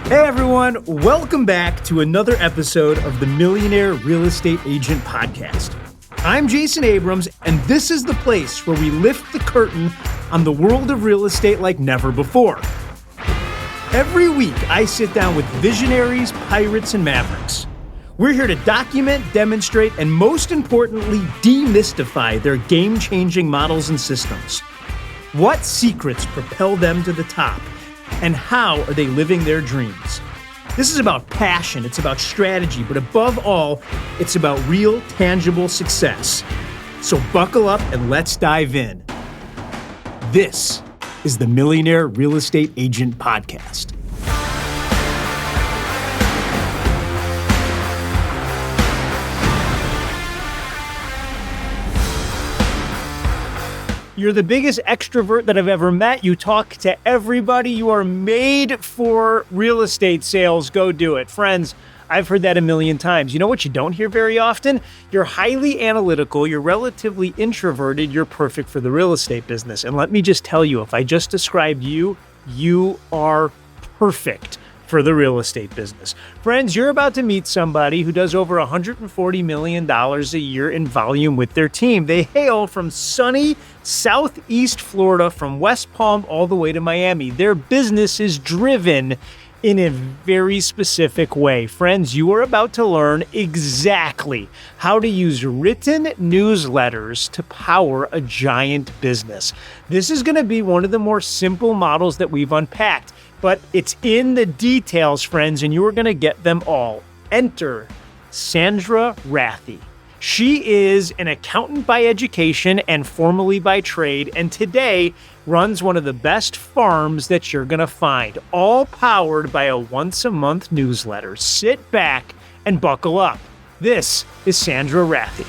Hey everyone, welcome back to another episode of the Millionaire Real Estate Agent Podcast. I'm Jason Abrams, and this is the place where we lift the curtain on the world of real estate like never before. Every week, I sit down with visionaries, pirates, and mavericks. We're here to document, demonstrate, and most importantly, demystify their game-changing models and systems. What secrets propel them to the top? And how are they living their dreams? This is about passion, it's about strategy, but above all, it's about real, tangible success. So buckle up and let's dive in. This is the Millionaire Real Estate Agent Podcast. You're the biggest extrovert that I've ever met. You talk to everybody. You are made for real estate sales. Go do it. Friends, I've heard that a million times. You know what you don't hear very often? You're highly analytical. You're relatively introverted. You're perfect for the real estate business. And let me just tell you, if I just described you, you are perfect for the real estate business. Friends, you're about to meet somebody who does over $140 million a year in volume with their team. They hail from sunny Southeast Florida, from West Palm all the way to Miami. Their business is driven in a very specific way. Friends, you are about to learn exactly how to use written newsletters to power a giant business. This is going to be one of the more simple models that we've unpacked. But it's in the details, friends, and you are going to get them all. Enter Sandra Rathe. She is an accountant by education and formerly by trade, and today runs one of the best farms that you're going to find, all powered by a once-a-month newsletter. Sit back and buckle up. This is Sandra Rathe.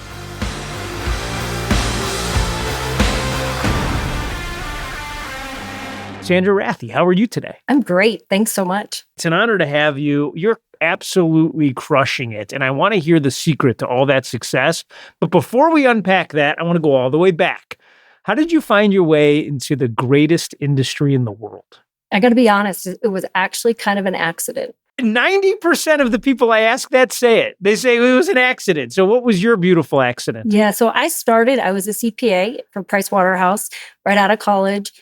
Sandra Rathe, how are you today? I'm great. Thanks so much. It's an honor to have you. You're absolutely crushing it. And I want to hear the secret to all that success. But before we unpack that, I want to go all the way back. How did you find your way into the greatest industry in the world? I got to be honest, it was actually kind of an accident. 90% of the people I ask that say it. They say it was an accident. So what was your beautiful accident? Yeah, so I was a CPA from Pricewaterhouse right out of college,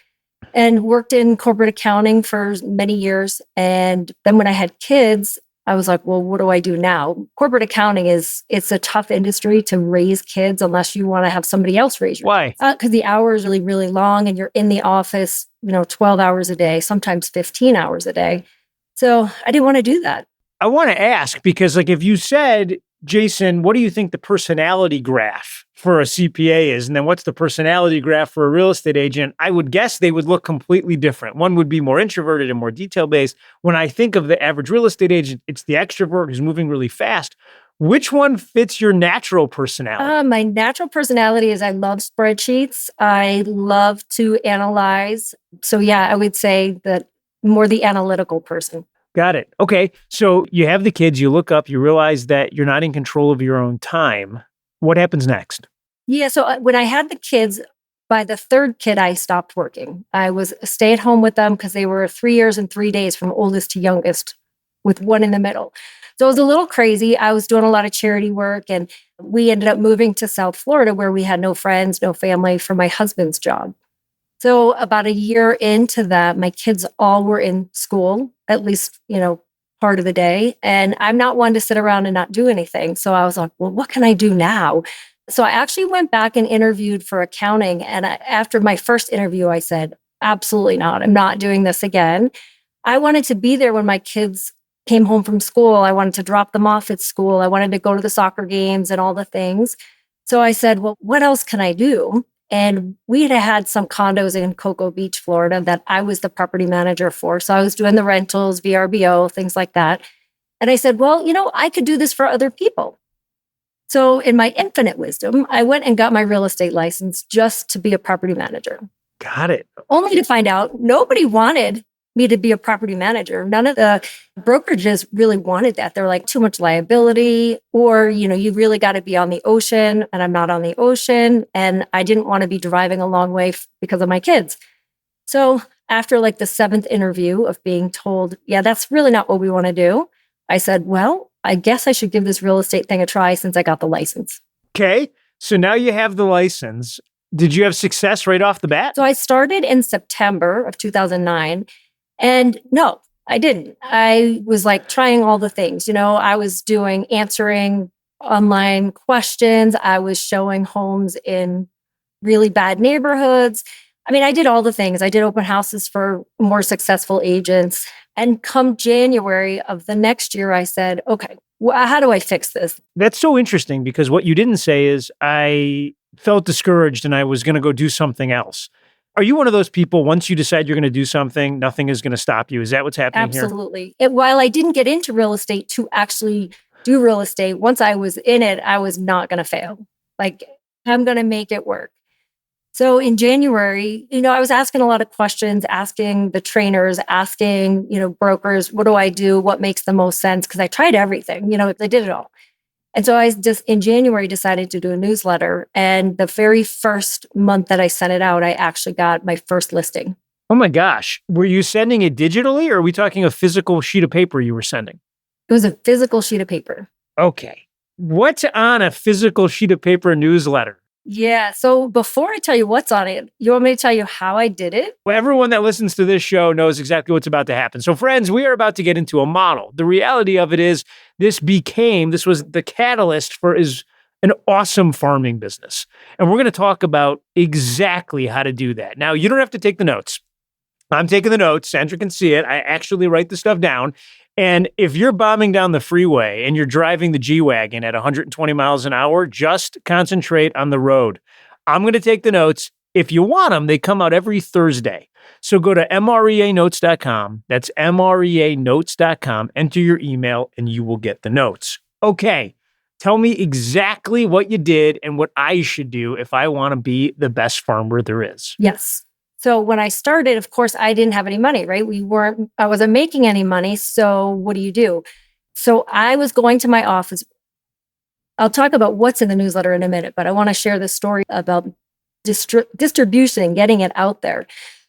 and worked in corporate accounting for many years. And then when I had kids, I was like, well, what do I do now? Corporate accounting it's a tough industry to raise kids unless you want to have somebody else raise your Why? Because the hours are really, really long and you're in the office, 12 hours a day, sometimes 15 hours a day. So I didn't want to do that. I want to ask because if you said, Jason, what do you think the personality graph for a CPA is? And then what's the personality graph for a real estate agent? I would guess they would look completely different. One would be more introverted and more detail-based. When I think of the average real estate agent, it's the extrovert who's moving really fast. Which one fits your natural personality? My natural personality is I love spreadsheets. I love to analyze. So yeah, I would say that more the analytical person. Got it. Okay. So you have the kids, you look up, you realize that you're not in control of your own time. What happens next? Yeah. So when I had the kids, by the third kid, I stopped working. I was stay at home with them because they were 3 years and 3 days from oldest to youngest with one in the middle. So it was a little crazy. I was doing a lot of charity work and we ended up moving to South Florida where we had no friends, no family for my husband's job. So about a year into that, my kids all were in school, at least, part of the day. And I'm not one to sit around and not do anything. So I was like, well, what can I do now? So I actually went back and interviewed for accounting. And after my first interview, I said, absolutely not. I'm not doing this again. I wanted to be there when my kids came home from school. I wanted to drop them off at school. I wanted to go to the soccer games and all the things. So I said, well, what else can I do? And we had some condos in Cocoa Beach, Florida that I was the property manager for. So I was doing the rentals, VRBO, things like that. And I said, well, I could do this for other people. So in my infinite wisdom, I went and got my real estate license just to be a property manager. Got it. Only to find out nobody wanted me to be a property manager. None of the brokerages really wanted that. They're like, too much liability, or, you really got to be on the ocean, and I'm not on the ocean. And I didn't want to be driving a long way because of my kids. So after like the seventh interview of being told, yeah, that's really not what we want to do, I said, well, I guess I should give this real estate thing a try since I got the license. Okay. So now you have the license. Did you have success right off the bat? So I started in September of 2009. And no, I didn't. I was like trying all the things. I was answering online questions. I was showing homes in really bad neighborhoods. I mean, I did all the things. I did open houses for more successful agents. And come January of the next year, I said, okay, how do I fix this? That's so interesting because what you didn't say is I felt discouraged and I was going to go do something else. Are you one of those people, once you decide you're going to do something, nothing is going to stop you? Is that what's happening here? Absolutely. While I didn't get into real estate to actually do real estate, once I was in it, I was not going to fail. Like, I'm going to make it work. So in January, I was asking a lot of questions, asking the trainers, asking, brokers, what do I do? What makes the most sense? Because I tried everything, I did it all. And so I just in January decided to do a newsletter. And the very first month that I sent it out, I actually got my first listing. Oh my gosh. Were you sending it digitally or are we talking a physical sheet of paper you were sending? It was a physical sheet of paper. Okay. What's on a physical sheet of paper newsletter? Yeah. So before I tell you what's on it, you want me to tell you how I did it? Well, everyone that listens to this show knows exactly what's about to happen. So friends, we are about to get into a model. The reality of it is this was the catalyst for an awesome farming business. And we're going to talk about exactly how to do that. Now, you don't have to take the notes. I'm taking the notes. Sandra can see it. I actually write the stuff down. And if you're bombing down the freeway and you're driving the G-Wagon at 120 miles an hour, just concentrate on the road. I'm going to take the notes. If you want them, they come out every Thursday. So go to MREAnotes.com. That's MREAnotes.com. Enter your email and you will get the notes. Okay. Tell me exactly what you did and what I should do if I want to be the best farmer there is. Yes. So when I started, of course, I didn't have any money, right? I wasn't making any money. So what do you do? So I was going to my office. I'll talk about what's in the newsletter in a minute, but I want to share the story about distribution and getting it out there.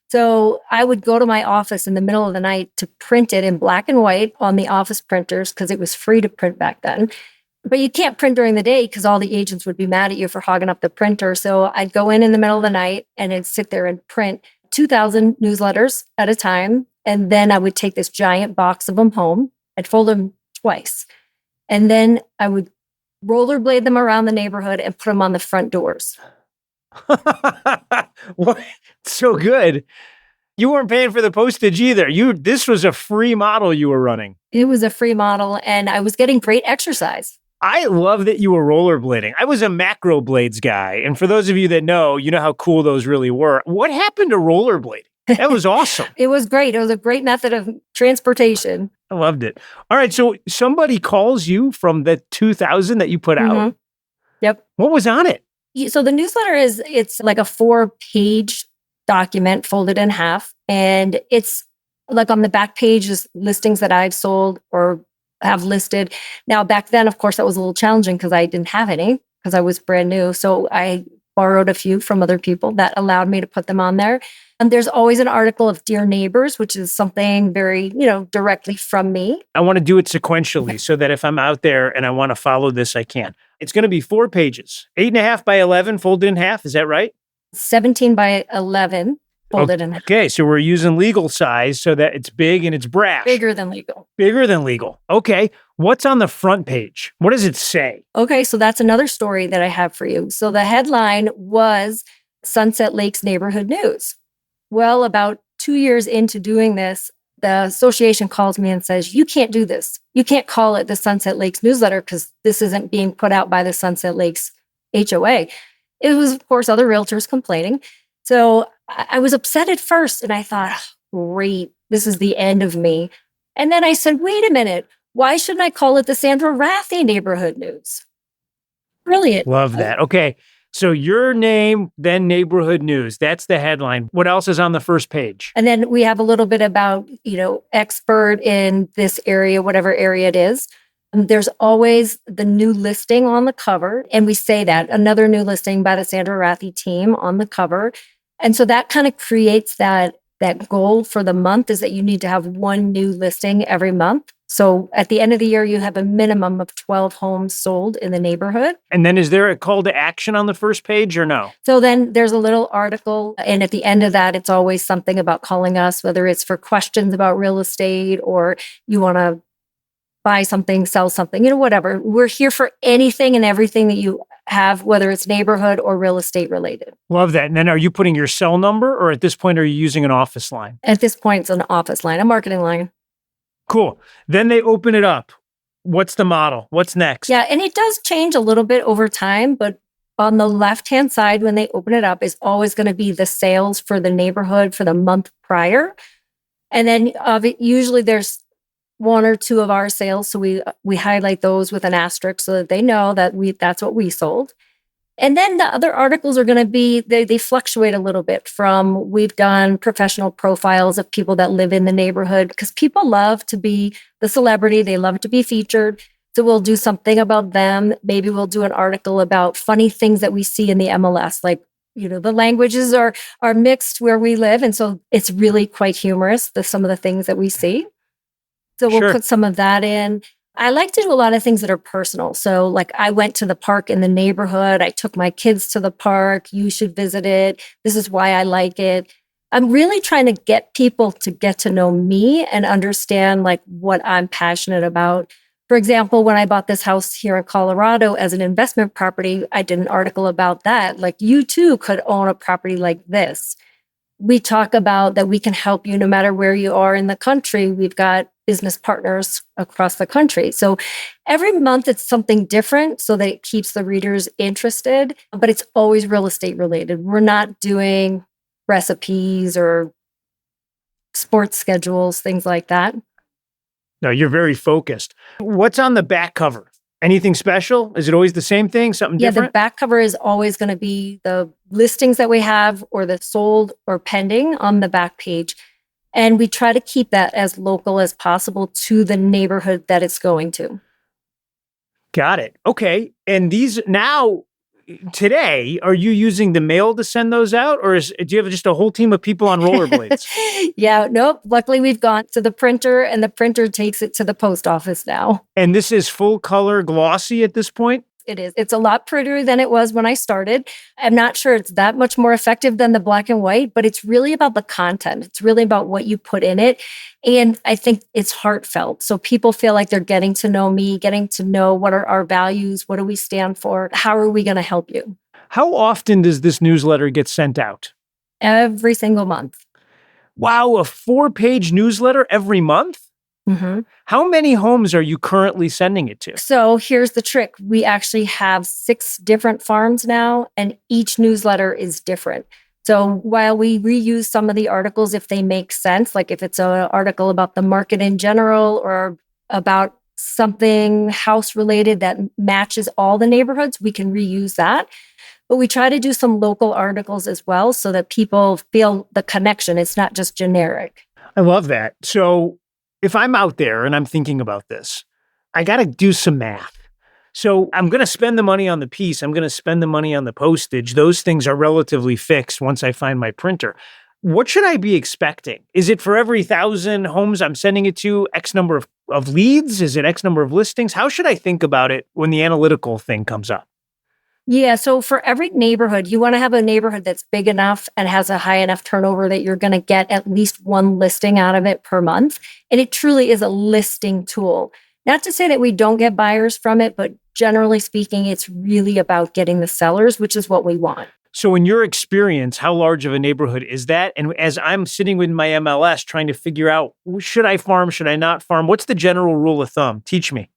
So I would go to my office in the middle of the night to print it in black and white on the office printers because it was free to print back then. But you can't print during the day because all the agents would be mad at you for hogging up the printer. So I'd go in the middle of the night and I'd sit there and print 2,000 newsletters at a time. And then I would take this giant box of them home. I'd fold them twice. And then I would rollerblade them around the neighborhood and put them on the front doors. What? So good. You weren't paying for the postage either. This was a free model you were running. It was a free model and I was getting great exercise. I love that you were rollerblading. I was a macro blades guy. And for those of you that know, you know how cool those really were. What happened to rollerblading? That was awesome. It was great. It was a great method of transportation. I loved it. All right. So somebody calls you from the 2000 that you put out. Yep. What was on it? So the newsletter it's like a 4-page document folded in half. And it's like on the back page is listings that I've sold or have listed. Now, back then, of course, that was a little challenging because I didn't have any because I was brand new. So I borrowed a few from other people that allowed me to put them on there. And there's always an article of Dear Neighbors, which is something very, directly from me. I want to do it sequentially so that if I'm out there and I want to follow this, I can. It's going to be 4 pages, 8.5 by 11 folded in half. Is that right? 17 by 11 folded in half. Okay, so we're using legal size so that it's big and it's brash. Bigger than legal. Bigger than legal. Okay, what's on the front page? What does it say? Okay, so that's another story that I have for you. So the headline was Sunset Lakes Neighborhood News. Well, about 2 years into doing this, the association calls me and says, you can't do this. You can't call it the Sunset Lakes newsletter because this isn't being put out by the Sunset Lakes HOA. It was, of course, other realtors complaining. So I was upset at first and I thought, great, this is the end of me. And then I said, wait a minute, why shouldn't I call it the Sandra Rathe Neighborhood News? Brilliant. Love that. Okay. So your name, then neighborhood news. That's the headline. What else is on the first page? And then we have a little bit about, expert in this area, whatever area it is. There's always the new listing on the cover. And we say that, another new listing by the Sandra Rathe team on the cover. And so that kind of creates that that goal for the month is that you need to have one new listing every month. So at the end of the year, you have a minimum of 12 homes sold in the neighborhood. And then is there a call to action on the first page or no? So then there's a little article. And at the end of that, it's always something about calling us, whether it's for questions about real estate or you want to buy something, sell something, whatever. We're here for anything and everything that you have, whether it's neighborhood or real estate related. Love that. And then are you putting your cell number, or at this point, are you using an office line? At this point, it's an office line, a marketing line. Cool. Then they open it up. What's the model? What's next? Yeah, and it does change a little bit over time, but on the left-hand side, when they open it up, is always going to be the sales for the neighborhood for the month prior. And then usually there's one or two of our sales. So we highlight those with an asterisk so that they know that that's what we sold. And then the other articles are going to be, they fluctuate a little bit from, we've done professional profiles of people that live in the neighborhood because people love to be the celebrity. They love to be featured. So we'll do something about them. Maybe we'll do an article about funny things that we see in the MLS, like, the languages are mixed where we live. And so it's really quite humorous, some of the things that we see. So we'll put some of that in. I like to do a lot of things that are personal. So like I went to the park in the neighborhood. I took my kids to the park. You should visit it. This is why I like it. I'm really trying to get people to get to know me and understand like what I'm passionate about. For example, when I bought this house here in Colorado as an investment property, I did an article about that. Like you too could own a property like this. We talk about that we can help you no matter where you are in the country. We've got business partners across the country. So every month it's something different so that it keeps the readers interested, but it's always real estate related. We're not doing recipes or sports schedules, things like that. No, you're very focused. What's on the back cover? Anything special? Is it always the same thing? Something different? Yeah, the back cover is always going to be the listings that we have or the sold or pending on the back page. And we try to keep that as local as possible to the neighborhood that it's going to. Got it. Okay. And these now, today, are you using the mail to send those out, or do you have just a whole team of people on rollerblades? Yeah, nope. Luckily, we've gone to the printer and the printer takes it to the post office now. And this is full color glossy at this point? It is. It's a lot prettier than it was when I started. I'm not sure it's that much more effective than the black and white, but it's really about the content. It's really about what you put in it. And I think it's heartfelt. So people feel like they're getting to know me, getting to know what are our values, what do we stand for, how are we going to help you? How often does this newsletter get sent out? Every single month. Wow, a 4-page newsletter every month? Mm-hmm. How many homes are you currently sending it to? So here's the trick. We actually have 6 different farms now, and each newsletter is different. So while we reuse some of the articles if they make sense, like if it's an article about the market in general or about something house related that matches all the neighborhoods, we can reuse that. But we try to do some local articles as well so that people feel the connection. It's not just generic. I love that. So if I'm out there and I'm thinking about this, I got to do some math. So I'm going to spend the money on the piece. I'm going to spend the money on the postage. Those things are relatively fixed once I find my printer. What should I be expecting? Is it for every 1,000 homes I'm sending it to, X number of leads? Is it X number of listings? How should I think about it when the analytical thing comes up? Yeah, so for every neighborhood, you want to have a neighborhood that's big enough and has a high enough turnover that you're going to get at least one listing out of it per month. And it truly is a listing tool. Not to say that we don't get buyers from it, but generally speaking, it's really about getting the sellers, which is what we want. So in your experience, how large of a neighborhood is that? And as I'm sitting with my MLS trying to figure out, should I farm, should I not farm? What's the general rule of thumb? Teach me.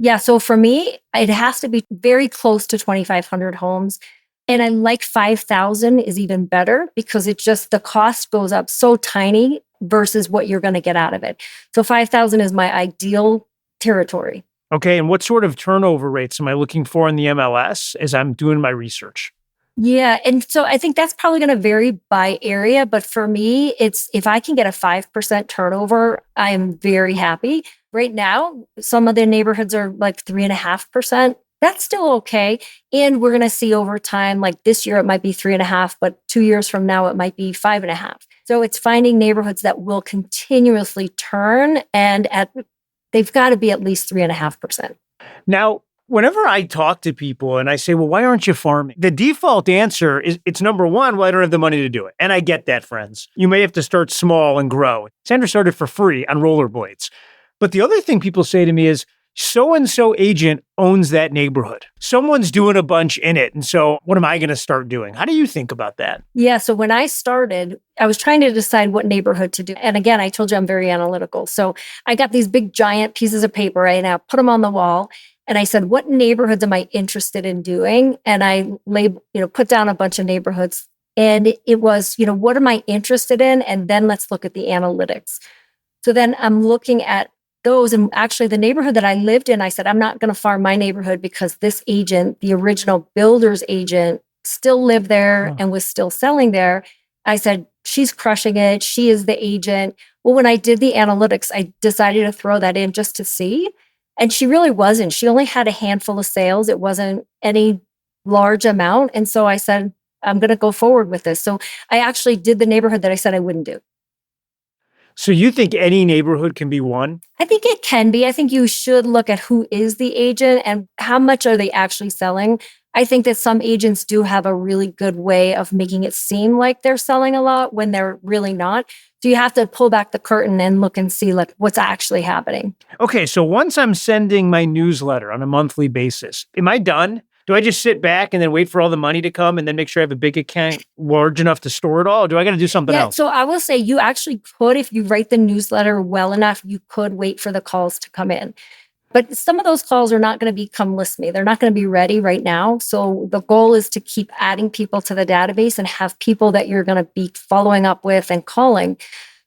Yeah, so for me, it has to be very close to 2,500 homes. And I like 5,000 is even better because it just, the cost goes up so tiny versus what you're going to get out of it. So 5,000 is my ideal territory. Okay, and what sort of turnover rates am I looking for in the MLS as I'm doing my research? Yeah, and so I think that's probably going to vary by area. But for me, it's if I can get a 5% turnover, I am very happy. Right now, some of the neighborhoods are like 3.5%. That's still okay. And we're going to see over time, like this year, it might be 3.5, but 2 years from now, it might be 5.5. So it's finding neighborhoods that will continuously turn, and they've got to be at least 3.5%. Now, whenever I talk to people and I say, well, why aren't you farming? The default answer is it's number one, well, I don't have the money to do it. And I get that, friends. You may have to start small and grow. Sandra started for free on rollerblades. But the other thing people say to me is, so-and-so agent owns that neighborhood. Someone's doing a bunch in it. And so what am I going to start doing? How do you think about that? Yeah. So when I started, I was trying to decide what neighborhood to do. And again, I told you I'm very analytical. So I got these big giant pieces of paper, right? And I put them on the wall. And I said, what neighborhoods am I interested in doing? And I put down a bunch of neighborhoods. And it was, what am I interested in? And then let's look at the analytics. So then I'm looking at those. And actually the neighborhood that I lived in, I said, I'm not going to farm my neighborhood because this agent, the original builder's agent, still lived there and was still selling there. I said, she's crushing it. She is the agent. Well, when I did the analytics, I decided to throw that in just to see. And she really wasn't. She only had a handful of sales. It wasn't any large amount. And so I said, I'm going to go forward with this. So I actually did the neighborhood that I said I wouldn't do. So you think any neighborhood can be won? I think it can be. I think you should look at who is the agent and how much are they actually selling. I think that some agents do have a really good way of making it seem like they're selling a lot when they're really not. So you have to pull back the curtain and look and see like what's actually happening. Okay, so once I'm sending my newsletter on a monthly basis, am I done? Do I just sit back and then wait for all the money to come and then make sure I have a big account large enough to store it all? Or do I got to do something else? So I will say you actually could, if you write the newsletter well enough, you could wait for the calls to come in. But some of those calls are not going to become list me. They're not going to be ready right now. So the goal is to keep adding people to the database and have people that you're going to be following up with and calling.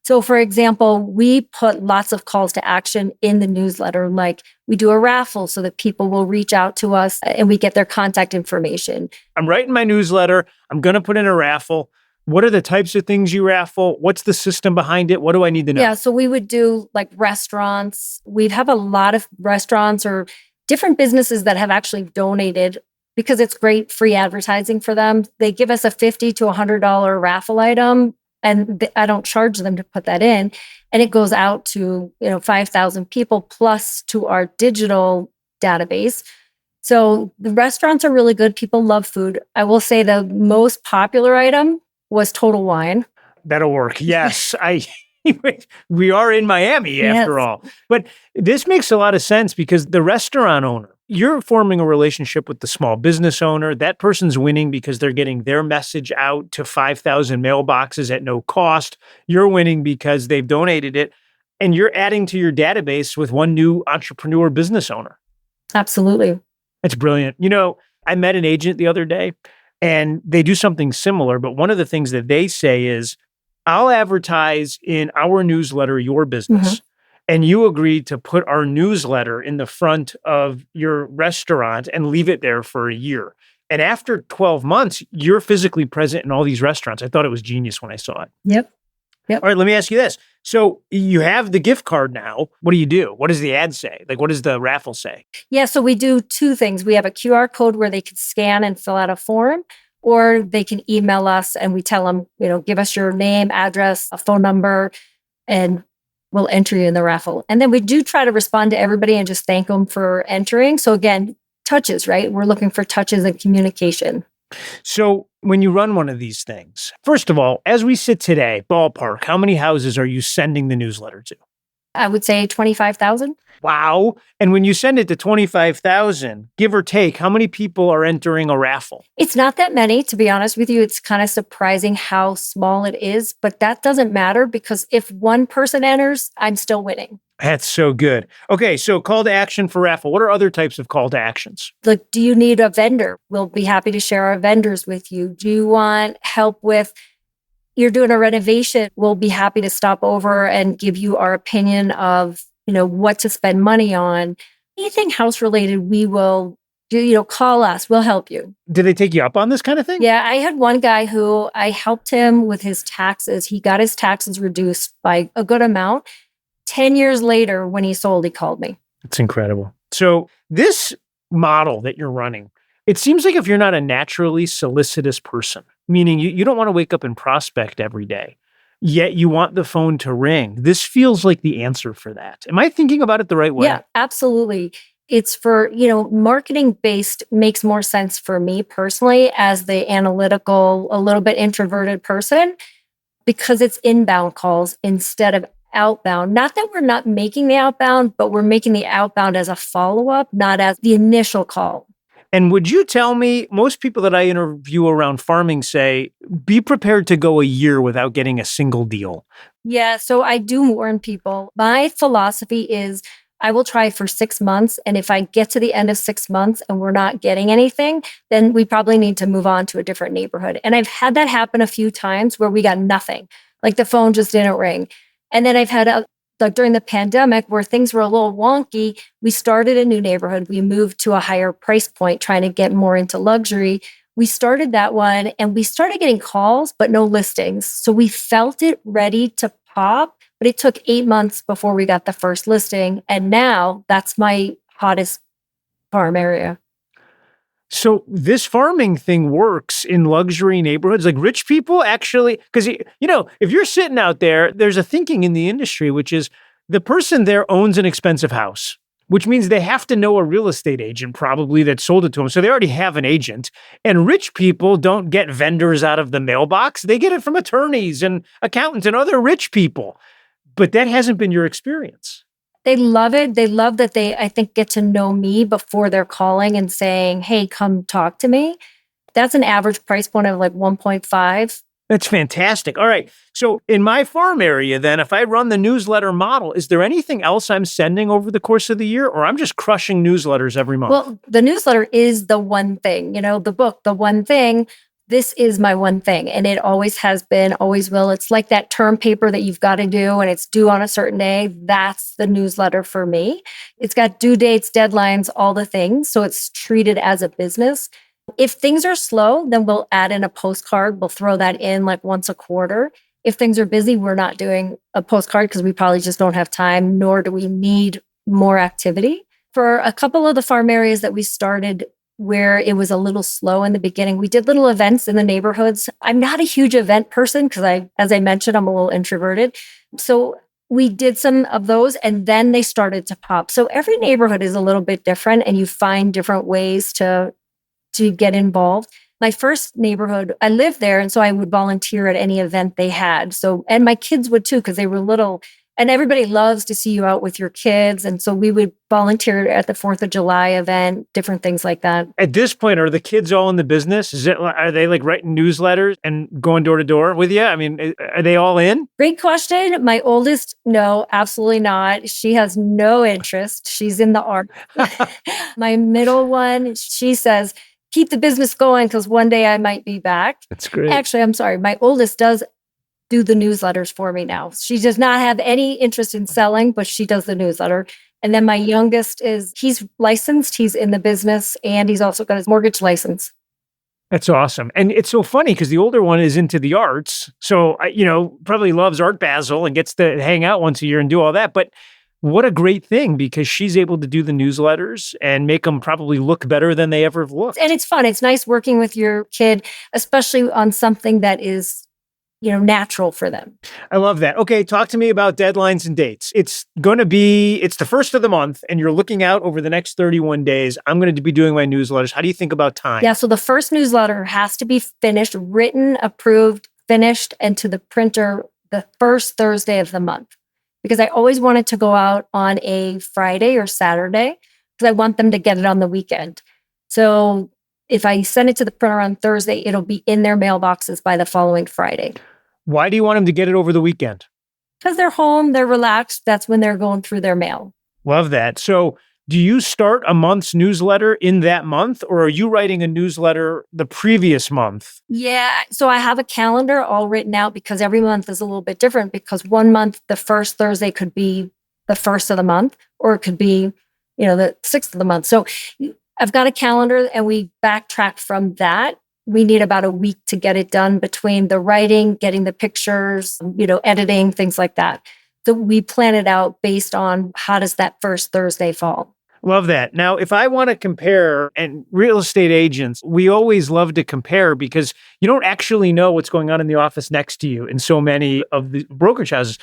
So for example, we put lots of calls to action in the newsletter, like we do a raffle so that people will reach out to us and we get their contact information. I'm writing my newsletter. I'm going to put in a raffle. What are the types of things you raffle? What's the system behind it? What do I need to know? Yeah, so we would do like restaurants. We'd have a lot of restaurants or different businesses that have actually donated because it's great free advertising for them. They give us a $50 to $100 raffle item. And I don't charge them to put that in. And it goes out to 5,000 people plus to our digital database. So the restaurants are really good. People love food. I will say the most popular item was Total Wine. That'll work. Yes. We are in Miami after all. But this makes a lot of sense because the restaurant owner, you're forming a relationship with the small business owner. That person's winning because they're getting their message out to 5,000 mailboxes at no cost. You're winning because they've donated it. And you're adding to your database with one new entrepreneur business owner. Absolutely. That's brilliant. I met an agent the other day and they do something similar. But one of the things that they say is, I'll advertise in our newsletter, your business. And you agreed to put our newsletter in the front of your restaurant and leave it there for a year. And after 12 months, you're physically present in all these restaurants. I thought it was genius when I saw it. Yep. All right, let me ask you this. So you have the gift card now. What do you do? What does the ad say? Like, what does the raffle say? Yeah, so we do two things. We have a QR code where they can scan and fill out a form, or they can email us and we tell them, give us your name, address, a phone number, and we'll enter you in the raffle. And then we do try to respond to everybody and just thank them for entering. So again, touches, right? We're looking for touches and communication. So when you run one of these things, first of all, as we sit today, ballpark, how many houses are you sending the newsletter to? I would say 25,000. Wow. And when you send it to 25,000, give or take, how many people are entering a raffle? It's not that many, to be honest with you. It's kind of surprising how small it is, but that doesn't matter because if one person enters, I'm still winning. That's so good. Okay, so call to action for raffle. What are other types of call to actions? Like, do you need a vendor? We'll be happy to share our vendors with you. Do you want help with, you're doing a renovation? We'll be happy to stop over and give you our opinion of, what to spend money on. Anything house related, we will do, call us. We'll help you. Did they take you up on this kind of thing? Yeah, I had one guy who I helped him with his taxes. He got his taxes reduced by a good amount. 10 years later, when he sold, he called me. It's incredible. So this model that you're running, it seems like if you're not a naturally solicitous person, meaning you don't want to wake up and prospect every day, yet you want the phone to ring, this feels like the answer for that. Am I thinking about it the right way? Yeah, absolutely. It's for, marketing based makes more sense for me personally as the analytical, a little bit introverted person because it's inbound calls instead of outbound. Not that we're not making the outbound, but we're making the outbound as a follow up, not as the initial call. And would you tell me, most people that I interview around farming say, be prepared to go a year without getting a single deal. Yeah, so I do warn people. My philosophy is I will try for 6 months. And if I get to the end of 6 months and we're not getting anything, then we probably need to move on to a different neighborhood. And I've had that happen a few times where we got nothing, like the phone just didn't ring. And then I've had like during the pandemic where things were a little wonky, we started a new neighborhood. We moved to a higher price point, trying to get more into luxury. We started that one and we started getting calls, but no listings. So we felt it ready to pop, but it took 8 months before we got the first listing. And now that's my hottest farm area. So this farming thing works in luxury neighborhoods. Like rich people actually, because, if you're sitting out there, there's a thinking in the industry, which is the person there owns an expensive house, which means they have to know a real estate agent probably that sold it to them. So they already have an agent. And rich people don't get vendors out of the mailbox. They get it from attorneys and accountants and other rich people. But that hasn't been your experience. They love it. They love that they, I think, get to know me before they're calling and saying, hey, come talk to me. That's an average price point of like 1.5. That's fantastic. All right. So in my farm area, then, if I run the newsletter model, is there anything else I'm sending over the course of the year, or I'm just crushing newsletters every month? Well, the newsletter is the one thing, the book, the one thing. This is my one thing. And it always has been, always will. It's like that term paper that you've got to do and it's due on a certain day. That's the newsletter for me. It's got due dates, deadlines, all the things. So it's treated as a business. If things are slow, then we'll add in a postcard. We'll throw that in like once a quarter. If things are busy, we're not doing a postcard because we probably just don't have time, nor do we need more activity. For a couple of the farm areas that we started where it was a little slow in the beginning, we did little events in the neighborhoods. I'm not a huge event person because as I mentioned, I'm a little introverted. So we did some of those and then they started to pop. So every neighborhood is a little bit different and you find different ways to get involved. My first neighborhood, I lived there. And so I would volunteer at any event they had. So, and my kids would too, because they were little. And everybody loves to see you out with your kids. And so we would volunteer at the 4th of July event, different things like that. At this point, are the kids all in the business? Are they like writing newsletters and going door to door with you? I mean, are they all in? Great question. My oldest, no, absolutely not. She has no interest. She's in the art. My middle one, she says, keep the business going because one day I might be back. That's great. Actually, I'm sorry. My oldest does do the newsletters for me now. She does not have any interest in selling, but she does the newsletter. And then my youngest he's licensed, he's in the business, and he's also got his mortgage license. That's awesome. And it's so funny because the older one is into the arts. So, probably loves Art Basel and gets to hang out once a year and do all that. But what a great thing because she's able to do the newsletters and make them probably look better than they ever have looked. And it's fun. It's nice working with your kid, especially on something that is natural for them. I love that. Okay, talk to me about deadlines and dates. It's the first of the month and you're looking out over the next 31 days. I'm going to be doing my newsletters. How do you think about time? Yeah, so the first newsletter has to be finished, written, approved, finished, and to the printer the first Thursday of the month. Because I always want it to go out on a Friday or Saturday because I want them to get it on the weekend. So if I send it to the printer on Thursday, it'll be in their mailboxes by the following Friday. Why do you want them to get it over the weekend? Because they're home, they're relaxed. That's when they're going through their mail. Love that. So do you start a month's newsletter in that month, or are you writing a newsletter the previous month? Yeah. So I have a calendar all written out because every month is a little bit different because one month, the first Thursday could be the first of the month, or it could be, the 6th of the month. So I've got a calendar and we backtrack from that. We need about a week to get it done between the writing, getting the pictures, editing, things like that. So we plan it out based on how does that first Thursday fall. Love that. Now, if I want to compare, and real estate agents, we always love to compare because you don't actually know what's going on in the office next to you in so many of the brokerage houses.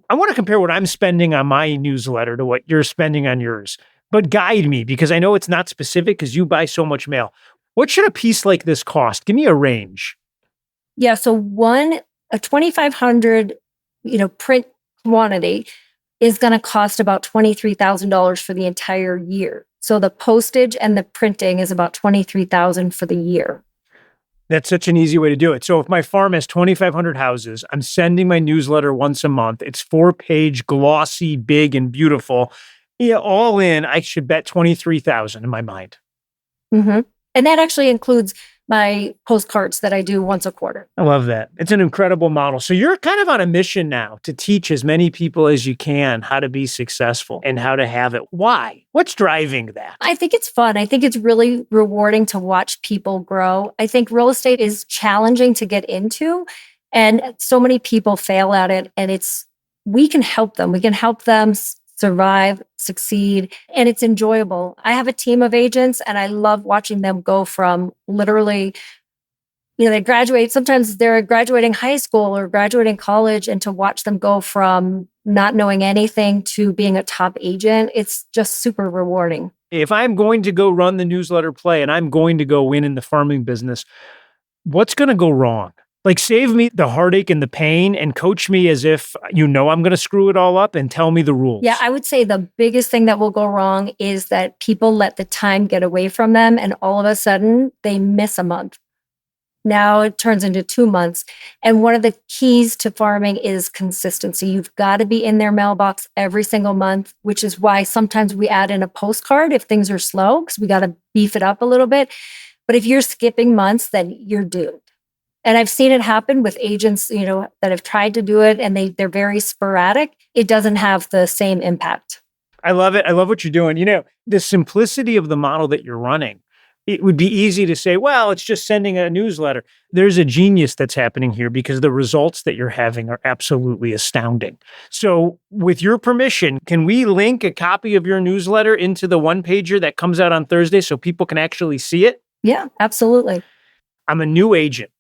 I want to compare what I'm spending on my newsletter to what you're spending on yours, but guide me because I know it's not specific because you buy so much mail. What should a piece like this cost? Give me a range. Yeah. So a 2,500, print quantity is going to cost about $23,000 for the entire year. So the postage and the printing is about $23,000 for the year. That's such an easy way to do it. So if my farm has 2,500 houses, I'm sending my newsletter once a month. It's 4-page, glossy, big, and beautiful. Yeah, all in, I should bet 23,000 in my mind. Mm-hmm. And that actually includes my postcards that I do once a quarter. I love that. It's an incredible model. So you're kind of on a mission now to teach as many people as you can how to be successful and how to have it. Why? What's driving that? I think it's fun. I think it's really rewarding to watch people grow. I think real estate is challenging to get into, and so many people fail at it. And we can help them. We can help them survive, succeed, and it's enjoyable. I have a team of agents and I love watching them go from literally, they graduate, sometimes they're graduating high school or graduating college, and to watch them go from not knowing anything to being a top agent, it's just super rewarding. If I'm going to go run the newsletter play and I'm going to go win in the farming business, what's going to go wrong? Like, save me the heartache and the pain and coach me as if I'm going to screw it all up and tell me the rules. Yeah, I would say the biggest thing that will go wrong is that people let the time get away from them and all of a sudden they miss a month. Now it turns into 2 months. And one of the keys to farming is consistency. You've got to be in their mailbox every single month, which is why sometimes we add in a postcard if things are slow, because we got to beef it up a little bit. But if you're skipping months, then you're doomed. And I've seen it happen with agents, that have tried to do it and they're very sporadic. It doesn't have the same impact. I love it. I love what you're doing. The simplicity of the model that you're running, it would be easy to say, well, it's just sending a newsletter. There's a genius that's happening here because the results that you're having are absolutely astounding. So with your permission, can we link a copy of your newsletter into the one-pager that comes out on Thursday so people can actually see it? Yeah, absolutely. I'm a new agent.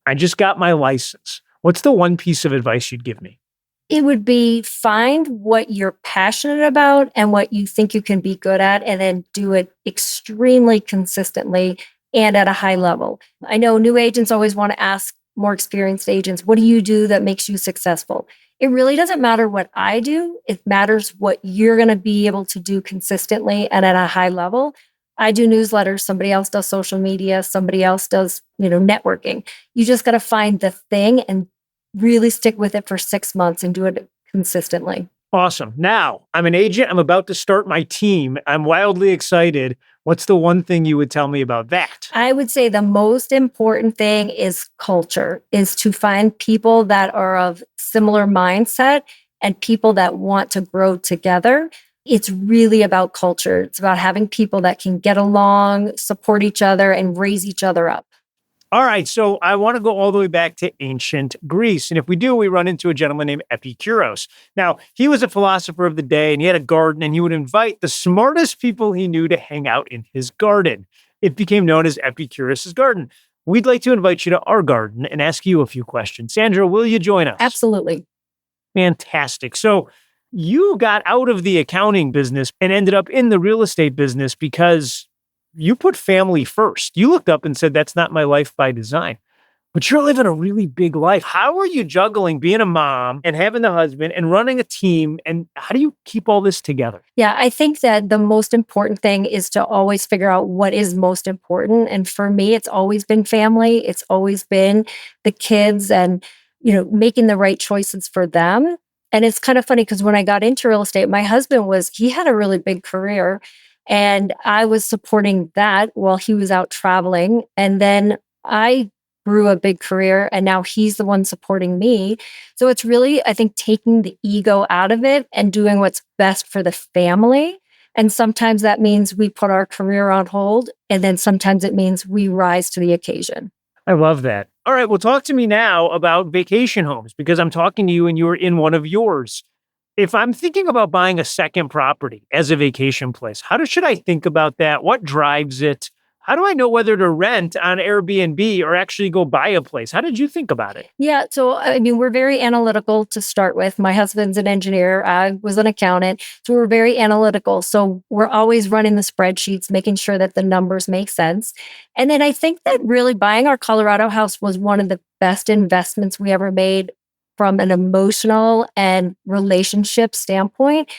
I just got my license. What's the one piece of advice you'd give me? It would be find what you're passionate about and what you think you can be good at, and then do it extremely consistently and at a high level. I know new agents always want to ask more experienced agents, what do you do that makes you successful? It really doesn't matter what I do. It matters what you're going to be able to do consistently and at a high level. I do newsletters. Somebody else does social media. Somebody else does, networking. You just got to find the thing and really stick with it for 6 months and do it consistently. Awesome. Now, I'm an agent. I'm about to start my team. I'm wildly excited. What's the one thing you would tell me about that? I would say the most important thing is culture, is to find people that are of similar mindset and people that want to grow together. It's really about culture. It's about having people that can get along, support each other, and raise each other up. All right. So I want to go all the way back to ancient Greece. And if we do, we run into a gentleman named Epicuruss. Now, he was a philosopher of the day and he had a garden and he would invite the smartest people he knew to hang out in his garden. It became known as Epicuruss Garden. We'd like to invite you to our garden and ask you a few questions. Sandra, will you join us? Absolutely. Fantastic. So you got out of the accounting business and ended up in the real estate business because you put family first. You looked up and said, that's not my life by design. But you're living a really big life. How are you juggling being a mom and having a husband and running a team? And how do you keep all this together? Yeah, I think that the most important thing is to always figure out what is most important. And for me, it's always been family. It's always been the kids and, making the right choices for them. And it's kind of funny because when I got into real estate, my husband he had a really big career and I was supporting that while he was out traveling. And then I grew a big career and now he's the one supporting me. So it's really, I think, taking the ego out of it and doing what's best for the family. And sometimes that means we put our career on hold. And then sometimes it means we rise to the occasion. I love that. All right. Well, talk to me now about vacation homes because I'm talking to you and you're in one of yours. If I'm thinking about buying a second property as a vacation place, should I think about that? What drives it? How do I know whether to rent on Airbnb or actually go buy a place? How did you think about it? Yeah. So, I mean, we're very analytical to start with. My husband's an engineer. I was an accountant. So, we're very analytical. So, we're always running the spreadsheets, making sure that the numbers make sense. And then I think that really buying our Colorado house was one of the best investments we ever made from an emotional and relationship standpoint,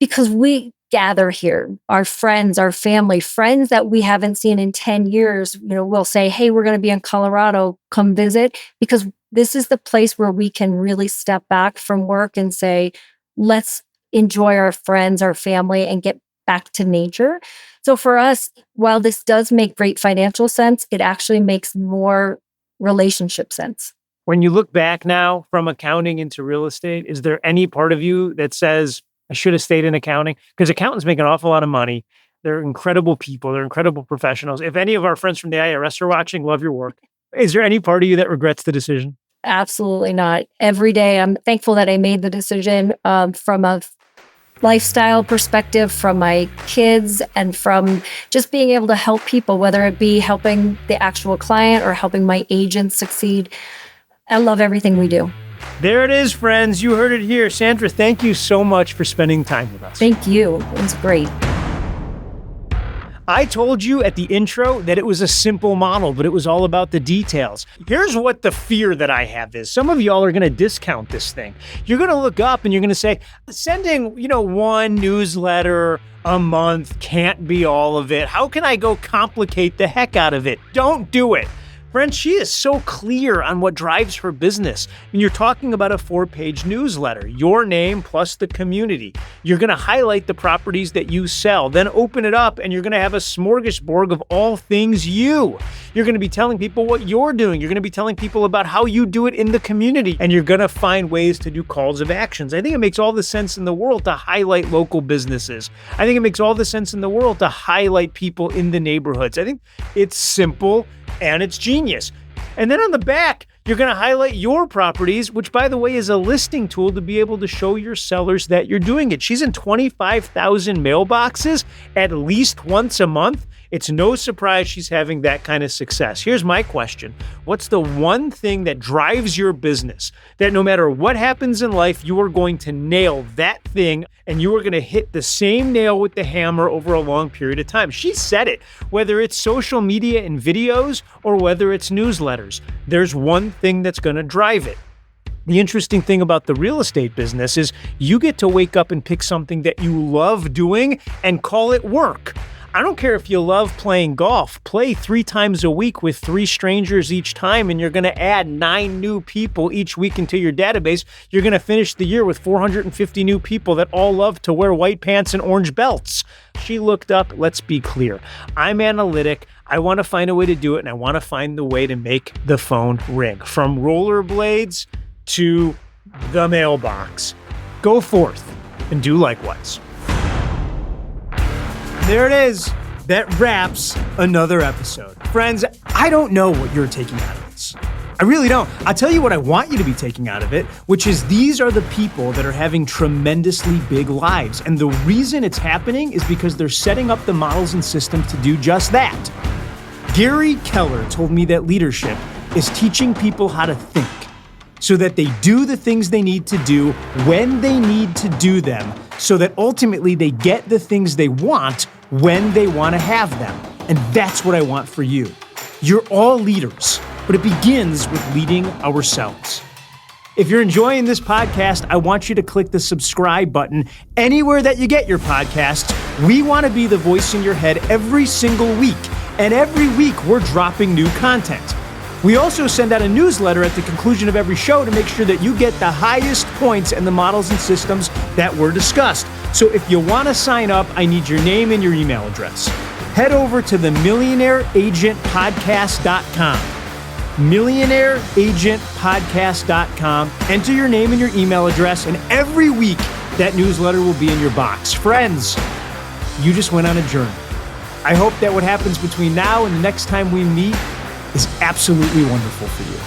because we gather here, our friends, our family, friends that we haven't seen in 10 years, we'll say, hey, we're going to be in Colorado, come visit, because this is the place where we can really step back from work and say, let's enjoy our friends, our family, and get back to nature. So for us, while this does make great financial sense, it actually makes more relationship sense. When you look back now from accounting into real estate, is there any part of you that says, I should have stayed in accounting? Because accountants make an awful lot of money. They're incredible people. They're incredible professionals. If any of our friends from the IRS are watching, love your work. Is there any part of you that regrets the decision? Absolutely not. Every day, I'm thankful that I made the decision from a lifestyle perspective, from my kids, and from just being able to help people, whether it be helping the actual client or helping my agents succeed. I love everything we do. There it is, friends. You heard it here. Sandra, thank you so much for spending time with us. Thank you. It was great. I told you at the intro that it was a simple model, but it was all about the details. Here's what the fear that I have is. Some of y'all are going to discount this thing. You're going to look up and you're going to say, sending, one newsletter a month can't be all of it. How can I go complicate the heck out of it? Don't do it. Friends, she is so clear on what drives her business. When you're talking about a 4-page newsletter, your name plus the community. You're going to highlight the properties that you sell, then open it up, and you're going to have a smorgasbord of all things you. You're going to be telling people what you're doing. You're going to be telling people about how you do it in the community, and you're going to find ways to do calls of actions. I think it makes all the sense in the world to highlight local businesses. I think it makes all the sense in the world to highlight people in the neighborhoods. I think it's simple and it's genius. And then on the back, you're going to highlight your properties, which, by the way, is a listing tool to be able to show your sellers that you're doing it. She's in 25,000 mailboxes at least once a month. It's no surprise she's having that kind of success. Here's my question. What's the one thing that drives your business that no matter what happens in life, you are going to nail that thing and you are going to hit the same nail with the hammer over a long period of time? She said it. Whether it's social media and videos or whether it's newsletters, there's one thing that's going to drive it. The interesting thing about the real estate business is you get to wake up and pick something that you love doing and call it work. I don't care if you love playing golf. Play 3 times a week with 3 strangers each time, and you're going to add 9 new people each week into your database. You're going to finish the year with 450 new people that all love to wear white pants and orange belts. She looked up. Let's be clear. I'm analytic. I want to find a way to do it, and I want to find the way to make the phone ring. From rollerblades to the mailbox. Go forth and do likewise. There it is. That wraps another episode. Friends, I don't know what you're taking out of this. I really don't. I'll tell you what I want you to be taking out of it, which is these are the people that are having tremendously big lives. And the reason it's happening is because they're setting up the models and systems to do just that. Gary Keller told me that leadership is teaching people how to think so that they do the things they need to do when they need to do them, so that ultimately they get the things they want when they want to have them. And that's what I want for you. You're all leaders, but it begins with leading ourselves. If you're enjoying this podcast, I want you to click the subscribe button anywhere that you get your podcasts. We want to be the voice in your head every single week, and every week we're dropping new content. We also send out a newsletter at the conclusion of every show to make sure that you get the highest points in the models and systems that were discussed. So if you want to sign up, I need your name and your email address. Head over to the millionaireagentpodcast.com. millionaireagentpodcast.com. Enter your name and your email address, and every week that newsletter will be in your box. Friends, you just went on a journey. I hope that what happens between now and the next time we meet is absolutely wonderful for you.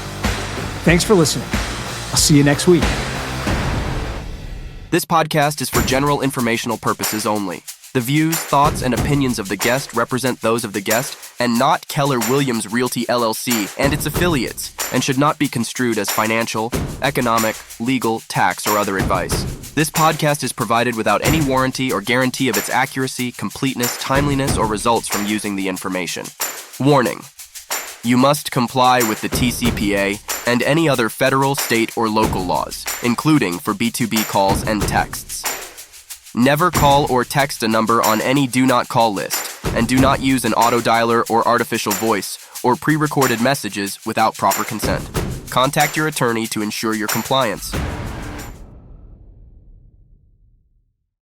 Thanks for listening. I'll see you next week. This podcast is for general informational purposes only. The views, thoughts, and opinions of the guest represent those of the guest and not Keller Williams Realty LLC and its affiliates, and should not be construed as financial, economic, legal, tax, or other advice. This podcast is provided without any warranty or guarantee of its accuracy, completeness, timeliness, or results from using the information. Warning: you must comply with the TCPA and any other federal, state, or local laws, including for B2B calls and texts. Never call or text a number on any do not call list, and do not use an auto dialer or artificial voice or pre-recorded messages without proper consent. Contact your attorney to ensure your compliance.